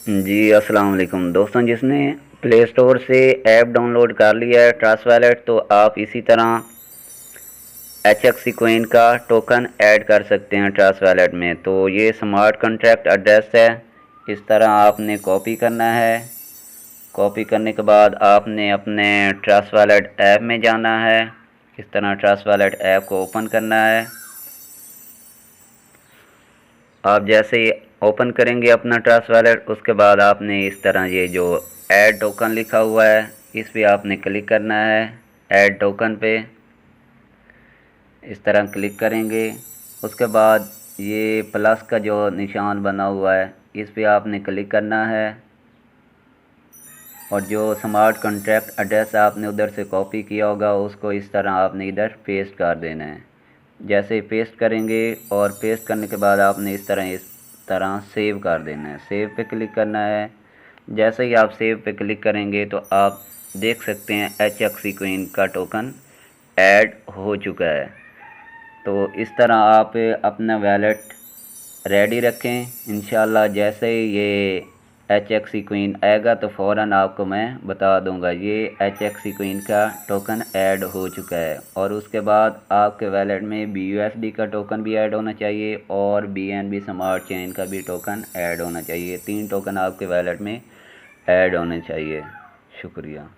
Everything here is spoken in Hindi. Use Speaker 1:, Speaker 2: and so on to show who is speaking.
Speaker 1: जी अस्सलाम वालेकुम दोस्तों। जिसने प्ले स्टोर से ऐप डाउनलोड कर लिया है ट्रस्ट वैलेट, तो आप इसी तरह HXC कोइन का टोकन ऐड कर सकते हैं ट्रस्ट वैलेट में। तो ये स्मार्ट कॉन्ट्रैक्ट एड्रेस है, इस तरह आपने कॉपी करना है। कॉपी करने के बाद आपने अपने ट्रस्ट वैलेट ऐप में जाना है। इस तरह ट्रस्ट वैलेट ऐप को ओपन करना है। आप जैसे ही ओपन करेंगे अपना ट्रस्ट वैलेट, उसके बाद आपने इस तरह ये जो ऐड टोकन लिखा हुआ है इस पे आपने क्लिक करना है। ऐड टोकन पे इस तरह क्लिक करेंगे। उसके बाद ये प्लस का जो निशान बना हुआ है इस पे आपने क्लिक करना है, और जो स्मार्ट कॉन्ट्रैक्ट एड्रेस आपने उधर से कॉपी किया होगा उसको इस तरह आपने इधर पेस्ट कर देना है। जैसे पेस्ट करेंगे और पेस्ट करने के बाद आपने इस तरह सेव कर देना है। सेव पे क्लिक करना है। जैसे ही आप सेव पे क्लिक करेंगे तो आप देख सकते हैं HXC कोइन का टोकन ऐड हो चुका है। तो इस तरह आप अपना वैलेट रेडी रखें। इंशाल्लाह जैसे ही ये HXC कोइन आएगा तो फ़ौरन आपको मैं बता दूंगा ये HXC कोइन का टोकन ऐड हो चुका है। और उसके बाद आपके वैलेट में BUSD का टोकन भी ऐड होना चाहिए और BNB स्मार्ट चेन का भी टोकन ऐड होना चाहिए। 3 टोकन आपके वैलेट में ऐड होने चाहिए। शुक्रिया।